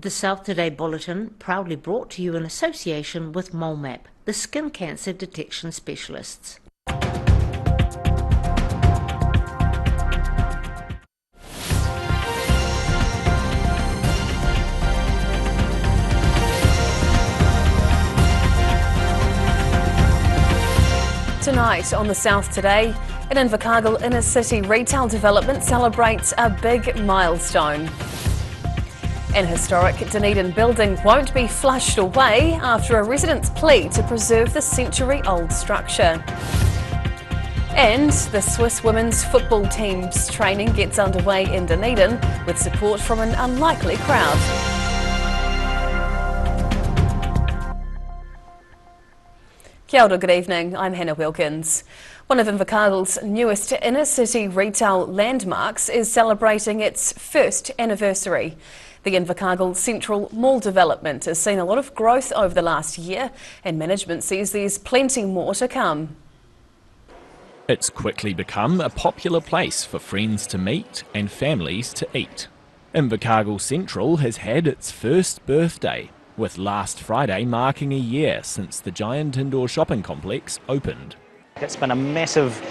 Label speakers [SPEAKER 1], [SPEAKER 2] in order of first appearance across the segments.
[SPEAKER 1] The South Today Bulletin, proudly brought to you in association with MoleMap, the skin cancer detection specialists.
[SPEAKER 2] Tonight on the South Today, an Invercargill inner city retail development celebrates a big milestone. An historic Dunedin building won't be flushed away after a resident's plea to preserve the century-old structure. And the Swiss women's football team's training gets underway in Dunedin with support from an unlikely crowd. Kia ora, good evening, I'm Hannah Wilkins. One of Invercargill's newest inner city retail landmarks is celebrating its first anniversary. The Invercargill Central mall development has seen a lot of growth over the last year, and management says there's plenty more to come.
[SPEAKER 3] It's quickly become a popular place for friends to meet and families to eat. Invercargill Central has had its first birthday, with last Friday marking a year since the giant indoor shopping complex opened.
[SPEAKER 4] It's been a massive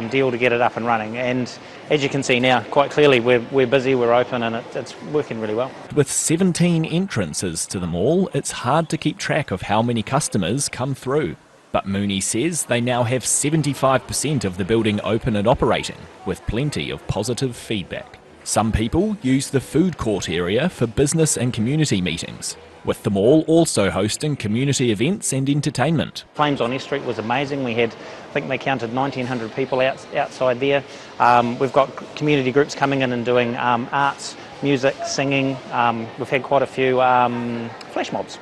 [SPEAKER 4] deal to get it up and running, and as you can see now, quite clearly we're busy, we're open, and it's working really well.
[SPEAKER 3] With 17 entrances to the mall, it's hard to keep track of how many customers come through. But Mooney says they now have 75% of the building open and operating, with plenty of positive feedback. Some people use the food court area for business and community meetings, with the mall also hosting community events and entertainment.
[SPEAKER 4] Flames on S Street was amazing. We had, I think they counted 1,900 people outside there. We've got community groups coming in and doing arts, music, singing. We've had quite a few flash mobs,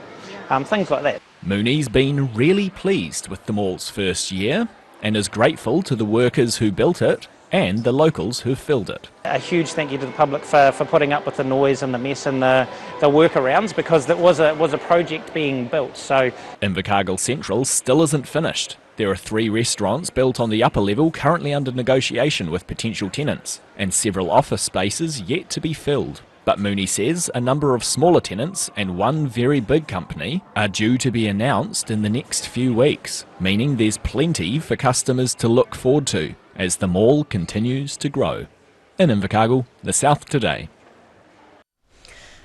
[SPEAKER 4] things like that.
[SPEAKER 3] Mooney's been really pleased with the mall's first year and is grateful to the workers who built it and the locals who filled it.
[SPEAKER 4] A huge thank you to the public for putting up with the noise and the mess and the workarounds, because it was a project being built. So
[SPEAKER 3] Invercargill Central still isn't finished. There are 3 restaurants built on the upper level currently under negotiation with potential tenants, and several office spaces yet to be filled. But Mooney says a number of smaller tenants and one very big company are due to be announced in the next few weeks, meaning there's plenty for customers to look forward to as the mall continues to grow. In Invercargill, the South Today.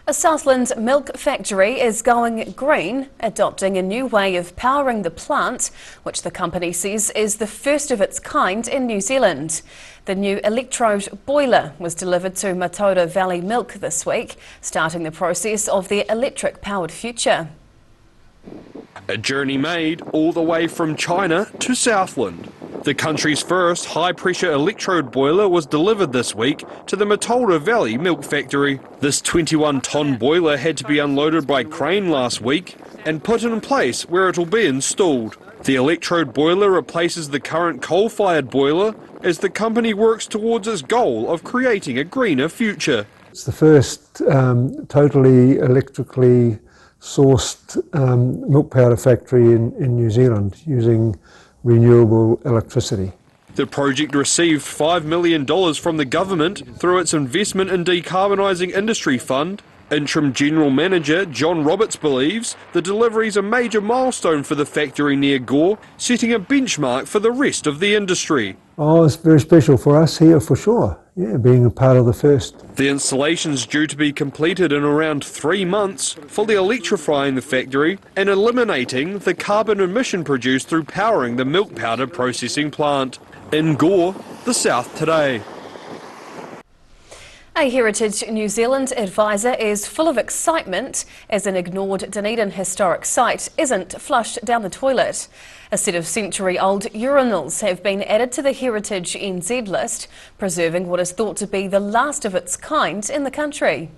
[SPEAKER 2] A Southland milk factory is going green, adopting a new way of powering the plant, which the company says is the first of its kind in New Zealand. The new electrode boiler was delivered to Mataura Valley Milk this week, starting the process of their electric-powered future.
[SPEAKER 5] A journey made all the way from China to Southland. The country's first high-pressure electrode boiler was delivered this week to the Mataura Valley Milk Factory. This 21-tonne boiler had to be unloaded by crane last week and put in place where it will be installed. The electrode boiler replaces the current coal-fired boiler as the company works towards its goal of creating a greener future.
[SPEAKER 6] It's the first totally electrically sourced milk powder factory in New Zealand using renewable electricity.
[SPEAKER 5] The project received $5 million from the government through its Investment in Decarbonising Industry Fund. Interim General Manager John Roberts believes the delivery is a major milestone for the factory near Gore, setting a benchmark for the rest of the industry.
[SPEAKER 6] Oh, it's very special for us here for sure, yeah, being a part of the first.
[SPEAKER 5] The installation's due to be completed in around 3 months, fully electrifying the factory and eliminating the carbon emission produced through powering the milk powder processing plant. In Gore, the South Today.
[SPEAKER 2] A Heritage New Zealand advisor is full of excitement as an ignored Dunedin historic site isn't flushed down the toilet. A set of century-old urinals have been added to the Heritage NZ list, preserving what is thought to be the last of its kind in the country.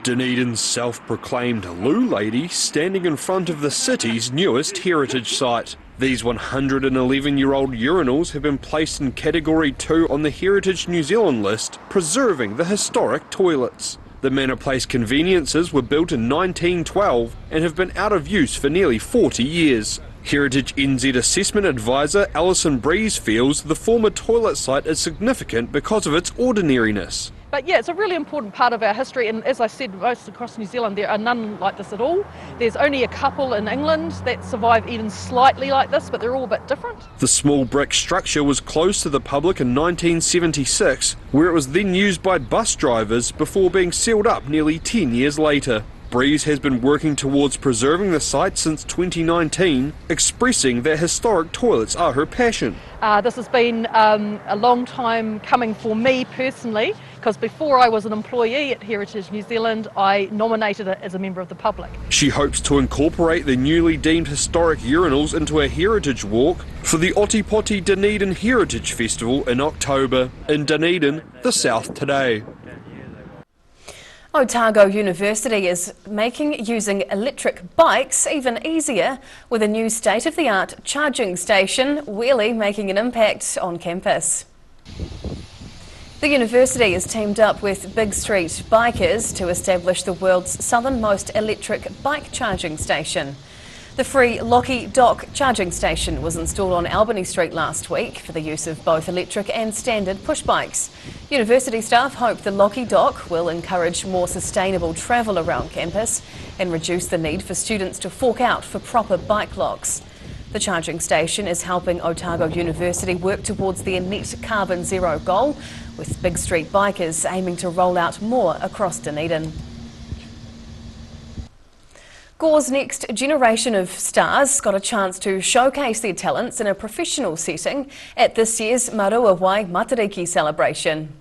[SPEAKER 5] Dunedin's self-proclaimed loo lady standing in front of the city's newest heritage site. These 111-year-old urinals have been placed in Category 2 on the Heritage New Zealand list, preserving the historic toilets. The Manor Place conveniences were built in 1912 and have been out of use for nearly 40 years. Heritage NZ Assessment Advisor Alison Breeze feels the former toilet site is significant because of its ordinariness.
[SPEAKER 7] But yeah, it's a really important part of our history, and as I said, most across New Zealand there are none like this at all. There's only a couple in England that survive even slightly like this, but they're all a bit different.
[SPEAKER 5] The small brick structure was closed to the public in 1976, where it was then used by bus drivers before being sealed up nearly 10 years later. Breeze has been working towards preserving the site since 2019, expressing that historic toilets are her passion.
[SPEAKER 7] This has been a long time coming for me personally, because before I was an employee at Heritage New Zealand, I nominated it as a member of the public.
[SPEAKER 5] She hopes to incorporate the newly deemed historic urinals into a heritage walk for the Otipoti Dunedin Heritage Festival in October. In Dunedin, the South Today.
[SPEAKER 2] Otago University is making using electric bikes even easier with a new state-of-the-art charging station, really making an impact on campus. The university has teamed up with Big Street Bikers to establish the world's southernmost electric bike charging station. The free Locky Dock charging station was installed on Albany Street last week for the use of both electric and standard push bikes. University staff hope the Locky Dock will encourage more sustainable travel around campus and reduce the need for students to fork out for proper bike locks. The charging station is helping Otago University work towards their net carbon zero goal, with Big Street Bikers aiming to roll out more across Dunedin. Gore's next generation of stars got a chance to showcase their talents in a professional setting at this year's Marua Wai Matariki celebration.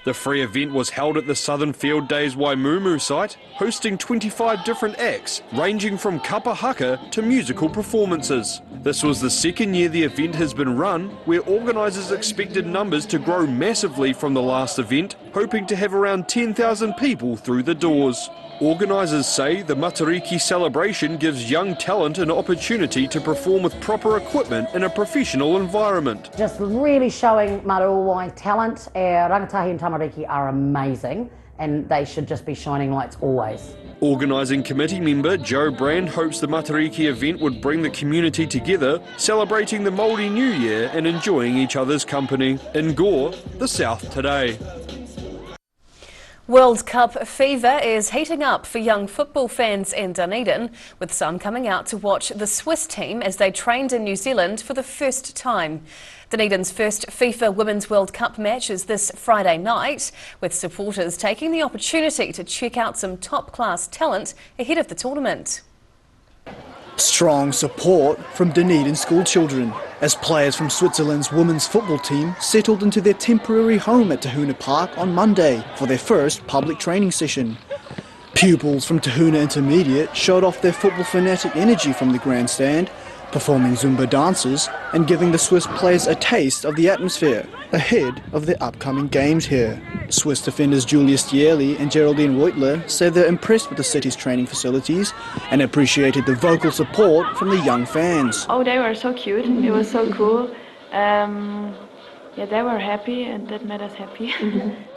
[SPEAKER 5] The free event was held at the Southern Field Days Waimumu site, hosting 25 different acts, ranging from kapa haka to musical performances. This was the second year the event has been run, where organisers expected numbers to grow massively from the last event, hoping to have around 10,000 people through the doors. Organisers say the Matariki celebration gives young talent an opportunity to perform with proper equipment in a professional environment.
[SPEAKER 8] Just really showing Marua Wai talent. Our rangatahi and tamariki are amazing and they should just be shining lights always.
[SPEAKER 5] Organising committee member Joe Brand hopes the Matariki event would bring the community together, celebrating the Māori New Year and enjoying each other's company. In Gore, the South Today.
[SPEAKER 2] World Cup fever is heating up for young football fans in Dunedin, with some coming out to watch the Swiss team as they trained in New Zealand for the first time. Dunedin's first FIFA Women's World Cup match is this Friday night, with supporters taking the opportunity to check out some top-class talent ahead of the tournament.
[SPEAKER 9] Strong support from Dunedin school children as players from Switzerland's women's football team settled into their temporary home at Tahuna Park on Monday for their first public training session. Pupils from Tahuna Intermediate showed off their football fanatic energy from the grandstand, performing Zumba dances and giving the Swiss players a taste of the atmosphere ahead of the upcoming games here. Swiss defenders Julia Stierli and Geraldine Reutler say they're impressed with the city's training facilities and appreciated the vocal support from the young fans.
[SPEAKER 10] Oh, they were so cute. It was so cool. Yeah, they were happy and that made us happy.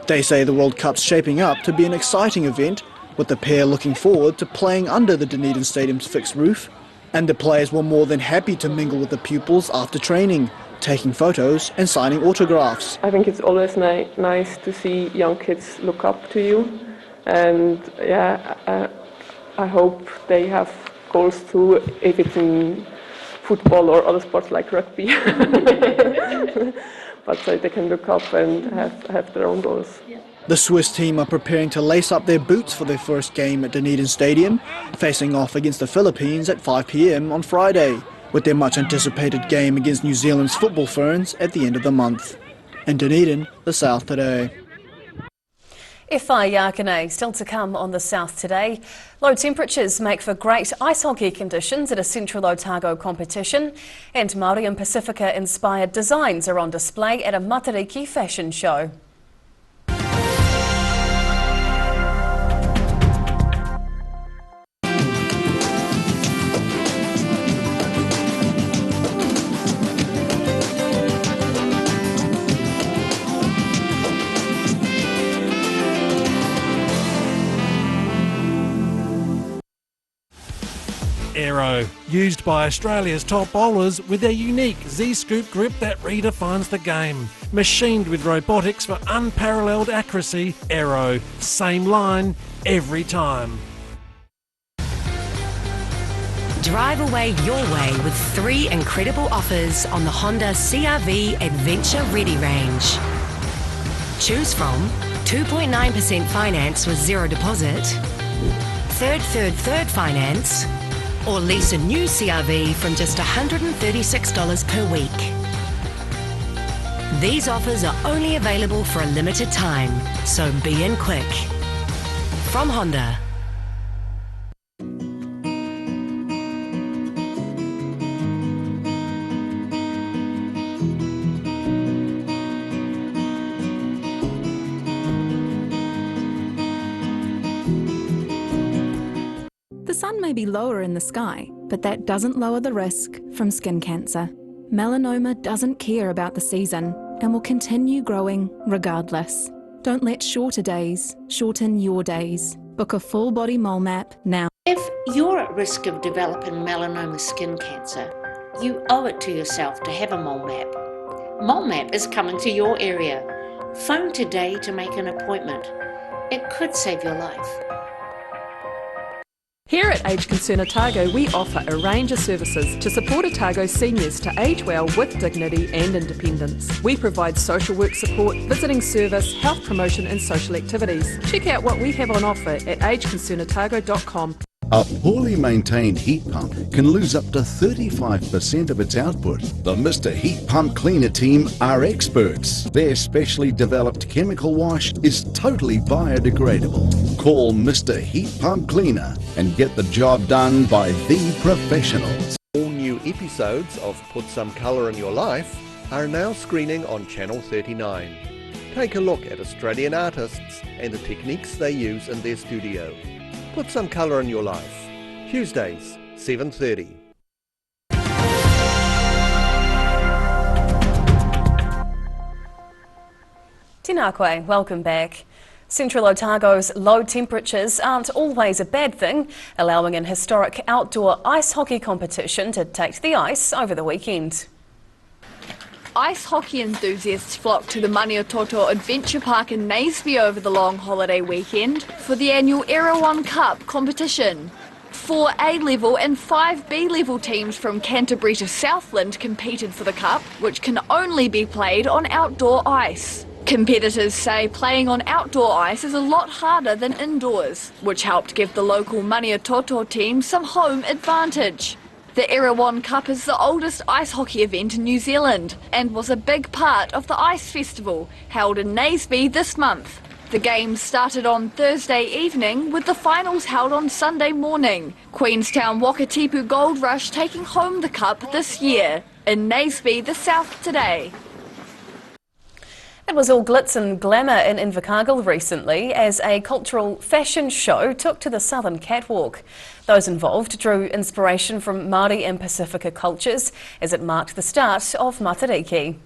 [SPEAKER 9] They say the World Cup's shaping up to be an exciting event, with the pair looking forward to playing under the Dunedin Stadium's fixed roof. And the players were more than happy to mingle with the pupils after training, taking photos and signing autographs.
[SPEAKER 11] I think it's always nice to see young kids look up to you, and yeah, I hope they have goals too, if it's in football or other sports like rugby. But so they can look up and have their own goals.
[SPEAKER 9] The Swiss team are preparing to lace up their boots for their first game at Dunedin Stadium, facing off against the Philippines at 5 p.m. on Friday, with their much anticipated game against New Zealand's football ferns at the end of the month. In Dunedin, the South Today.
[SPEAKER 2] Whai Yakane still to come on the South Today. Low temperatures make for great ice hockey conditions at a Central Otago competition, and Māori and Pacifica inspired designs are on display at a Matariki fashion show.
[SPEAKER 12] Aero, used by Australia's top bowlers with their unique Z-scoop grip that redefines the game. Machined with robotics for unparalleled accuracy, Aero, same line, every time.
[SPEAKER 13] Drive away your way with 3 incredible offers on the Honda CR-V Adventure Ready range. Choose from 2.9% finance with zero deposit, third finance, or lease a new CR-V from just $136 per week. These offers are only available for a limited time, so be in quick. From Honda.
[SPEAKER 14] The sun may be lower in the sky, but that doesn't lower the risk from skin cancer. Melanoma doesn't care about the season and will continue growing regardless. Don't let shorter days shorten your days. Book a full body mole map now.
[SPEAKER 1] If you're at risk of developing melanoma skin cancer, you owe it to yourself to have a mole map. Mole map is coming to your area. Phone today to make an appointment. It could save your life.
[SPEAKER 15] Here at Age Concern Otago, we offer a range of services to support Otago seniors to age well with dignity and independence. We provide social work support, visiting service, health promotion and social activities. Check out what we have on offer at ageconcernotago.com.
[SPEAKER 16] A poorly maintained heat pump can lose up to 35% of its output. The Mr. Heat Pump Cleaner team are experts. Their specially developed chemical wash is totally biodegradable. Call Mr. Heat Pump Cleaner and get the job done by the professionals.
[SPEAKER 17] All new episodes of Put Some Colour in Your Life are now screening on Channel 39. Take a look at Australian artists and the techniques they use in their studio. Put some colour in your life. Tuesdays, 7:30.
[SPEAKER 2] Tēnā koe, welcome back. Central Otago's low temperatures aren't always a bad thing, allowing an historic outdoor ice hockey competition to take the ice over the weekend.
[SPEAKER 18] Ice hockey enthusiasts flocked to the Maniototo Adventure Park in Naseby over the long holiday weekend for the annual Era 1 Cup competition. 4 A-level and 5 B-level teams from Canterbury to Southland competed for the cup, which can only be played on outdoor ice. Competitors say playing on outdoor ice is a lot harder than indoors, which helped give the local Maniototo team some home advantage. The Era 1 Cup is the oldest ice hockey event in New Zealand and was a big part of the Ice Festival held in Naseby this month. The games started on Thursday evening with the finals held on Sunday morning. Queenstown Wakatipu Gold Rush taking home the cup this year. In Naseby, the South today.
[SPEAKER 2] It was all glitz and glamour in Invercargill recently as a cultural fashion show took to the southern catwalk. Those involved drew inspiration from Māori and Pacifica cultures as it marked the start of Matariki.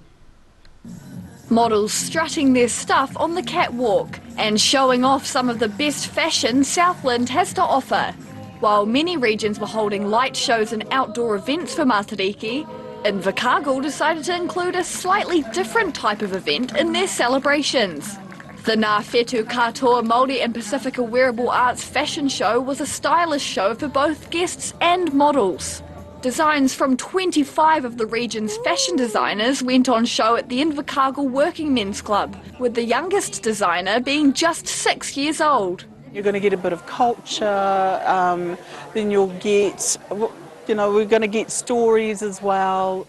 [SPEAKER 18] Models strutting their stuff on the catwalk and showing off some of the best fashion Southland has to offer. While many regions were holding light shows and outdoor events for Matariki, Invercargill decided to include a slightly different type of event in their celebrations. The Ngā Whetū Katoa Māori and Pacifica Wearable Arts Fashion Show was a stylish show for both guests and models. Designs from 25 of the region's fashion designers went on show at the Invercargill Working Men's Club, with the youngest designer being just 6 years old.
[SPEAKER 19] You're going to get a bit of culture, then you'll get, we're going to get stories as well.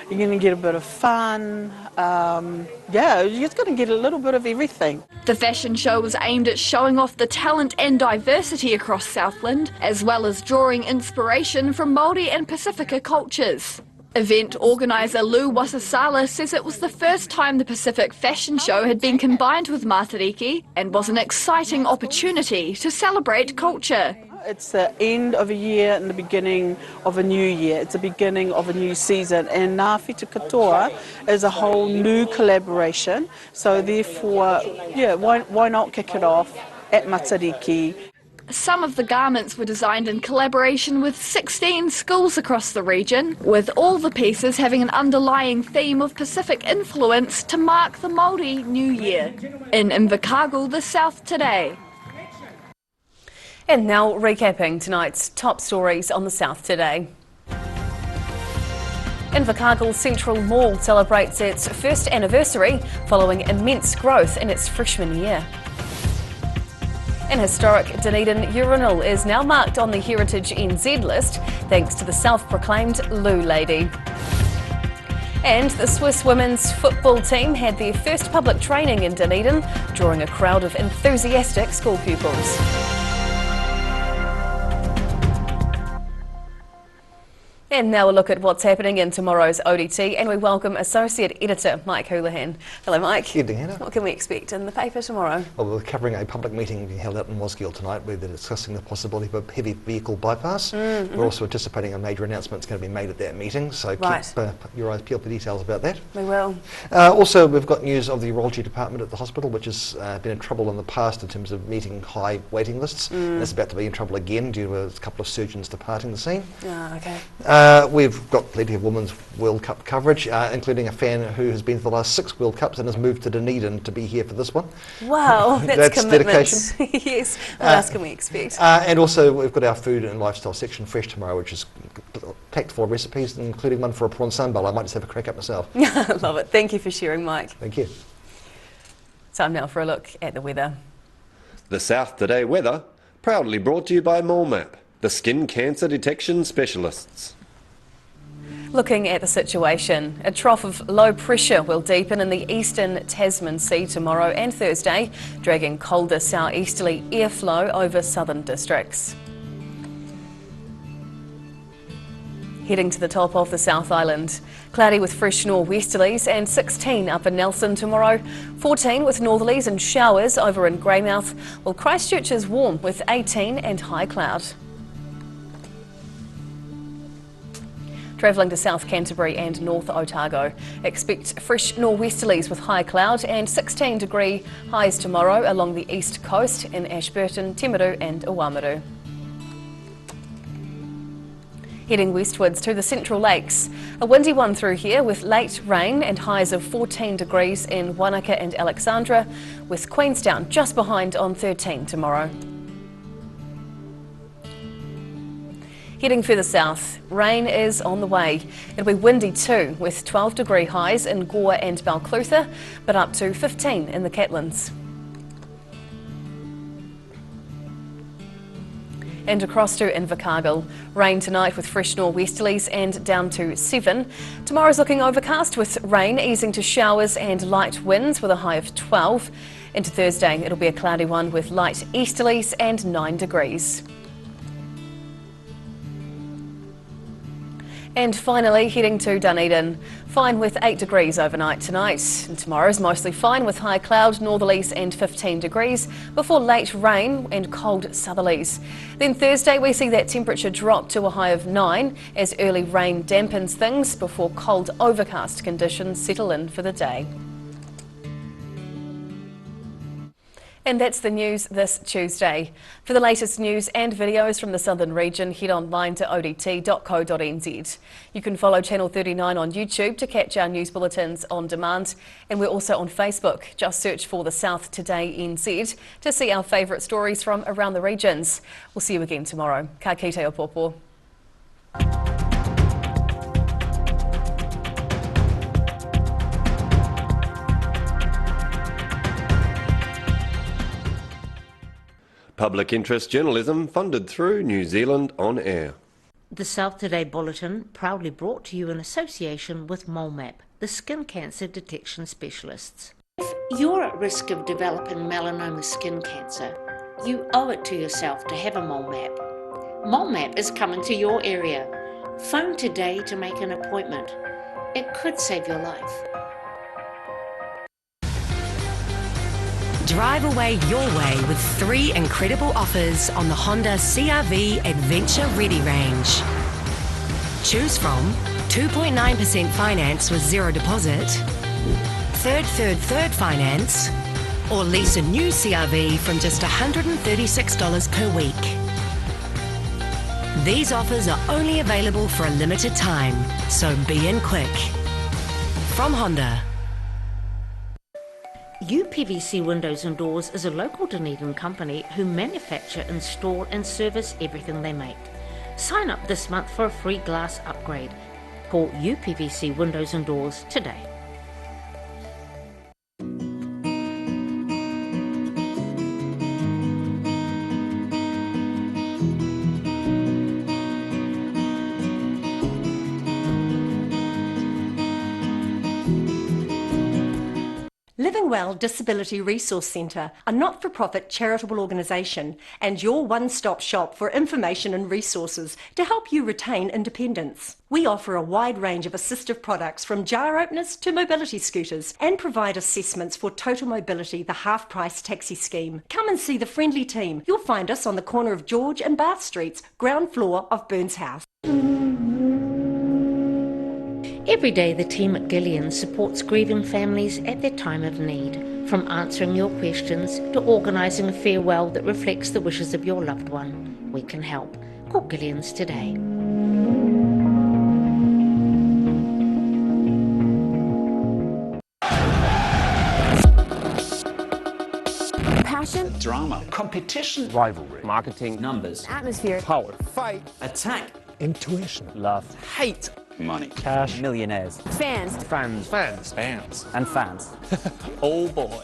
[SPEAKER 19] You're going to get a bit of fun. You're just going to get a little bit of everything.
[SPEAKER 18] The fashion show was aimed at showing off the talent and diversity across Southland, as well as drawing inspiration from Māori and Pacifica cultures. Event organiser Lou Wasasala says it was the first time the Pacific Fashion Show had been combined with Matariki and was an exciting opportunity to celebrate culture.
[SPEAKER 19] It's the end of a year and the beginning of a new year. It's the beginning of a new season. And Ngā Whetū Katoa is a whole new collaboration. So therefore, why not kick it off at Matariki?
[SPEAKER 18] Some of the garments were designed in collaboration with 16 schools across the region, with all the pieces having an underlying theme of Pacific influence to mark the Māori New Year. In Invercargill, the South Today.
[SPEAKER 2] And now recapping tonight's top stories on the South Today. Invercargill Central Mall celebrates its first anniversary following immense growth in its freshman year. An historic Dunedin urinal is now marked on the Heritage NZ list thanks to the self-proclaimed Loo Lady. And the Swiss women's football team had their first public training in Dunedin, drawing a crowd of enthusiastic school pupils. And now a look at what's happening in tomorrow's ODT, and we welcome Associate Editor Mike Houlihan. Hello Mike.
[SPEAKER 20] Kia Deanna.
[SPEAKER 2] What can we expect in the paper tomorrow?
[SPEAKER 20] Well, we're covering a public meeting being held out in Wasgiel tonight where they're discussing the possibility of a heavy vehicle bypass. We're also anticipating a major announcement that's going to be made at that meeting, so keep your eyes peeled for details about that.
[SPEAKER 2] We will.
[SPEAKER 20] Also, we've got news of the urology department at the hospital, which has been in trouble in the past in terms of meeting high waiting lists, and it's about to be in trouble again due to a couple of surgeons departing the scene.
[SPEAKER 2] Okay.
[SPEAKER 20] We've got plenty of Women's World Cup coverage, including a fan who has been for the last 6 World Cups and has moved to Dunedin to be here for this one.
[SPEAKER 2] Wow, that's
[SPEAKER 20] dedication.
[SPEAKER 2] Yes, what else can we expect?
[SPEAKER 20] And also we've got our food and lifestyle section fresh tomorrow, which is packed full of recipes, including one for a prawn sambal. I might just have a crack up myself.
[SPEAKER 2] Love it. Thank you for sharing, Mike.
[SPEAKER 20] Thank you.
[SPEAKER 2] Time now for a look at the weather.
[SPEAKER 5] The South Today weather, proudly brought to you by MoleMap, the skin cancer detection specialists.
[SPEAKER 2] Looking at the situation, a trough of low pressure will deepen in the eastern Tasman Sea tomorrow and Thursday, dragging colder southeasterly airflow over southern districts. Heading to the top of the South Island, cloudy with fresh nor'westerlies and 16 up in Nelson tomorrow, 14 with northerlies and showers over in Greymouth, while Christchurch is warm with 18 and high cloud. Travelling to South Canterbury and North Otago, expect fresh nor'westerlies with high cloud and 16-degree highs tomorrow along the east coast in Ashburton, Timaru and Oamaru. Heading westwards to the Central Lakes, a windy one through here with late rain and highs of 14 degrees in Wanaka and Alexandra, with Queenstown just behind on 13 tomorrow. Heading further south, rain is on the way. It'll be windy too, with 12-degree highs in Gore and Balclutha, but up to 15 in the Catlins. And across to Invercargill, rain tonight with fresh nor'westerlies and down to 7. Tomorrow's looking overcast with rain easing to showers and light winds with a high of 12. Into Thursday, it'll be a cloudy one with light easterlies and 9 degrees. And finally, heading to Dunedin, fine with 8 degrees overnight tonight. And tomorrow's mostly fine with high cloud, northerlies and 15 degrees before late rain and cold southerlies. Then Thursday we see that temperature drop to a high of 9 as early rain dampens things before cold overcast conditions settle in for the day. And that's the news this Tuesday. For the latest news and videos from the southern region, head online to odt.co.nz. You can follow Channel 39 on YouTube to catch our news bulletins on demand. And we're also on Facebook. Just search for the South Today NZ to see our favourite stories from around the regions. We'll see you again tomorrow. Ka kite o popo.
[SPEAKER 5] Public interest journalism funded through New Zealand On Air.
[SPEAKER 1] The South Today Bulletin, proudly brought to you in association with MoleMap, the skin cancer detection specialists. If you're at risk of developing melanoma skin cancer, you owe it to yourself to have a MoleMap. MoleMap is coming to your area. Phone today to make an appointment. It could save your life.
[SPEAKER 13] Drive away your way with 3 incredible offers on the Honda CR-V Adventure Ready range. Choose from 2.9% finance with 0 deposit, third finance, or lease a new CRV from just $136 per week. These offers are only available for a limited time, so be in quick. From Honda.
[SPEAKER 1] UPVC Windows and Doors is a local Dunedin company who manufacture, install and service everything they make. Sign up this month for a free glass upgrade. Call UPVC Windows and Doors today.
[SPEAKER 21] Living Well Disability Resource Centre, a not-for-profit charitable organisation and your one-stop shop for information and resources to help you retain independence. We offer a wide range of assistive products from jar openers to mobility scooters and provide assessments for Total Mobility, the half-price taxi scheme. Come and see the friendly team. You'll find us on the corner of George and Bath Streets, ground floor of Burns House.
[SPEAKER 1] Every day the team at Gillian supports grieving families at their time of need, from answering your questions to organising a farewell that reflects the wishes of your loved one. We can help. Call Gillian's today.
[SPEAKER 22] Passion, drama, competition, rivalry, marketing, numbers,
[SPEAKER 23] atmosphere,
[SPEAKER 22] power, fight, attack,
[SPEAKER 23] intuition,
[SPEAKER 22] love, hate, money, cash, millionaires,
[SPEAKER 23] fans,
[SPEAKER 22] and fans.
[SPEAKER 23] Oh boy.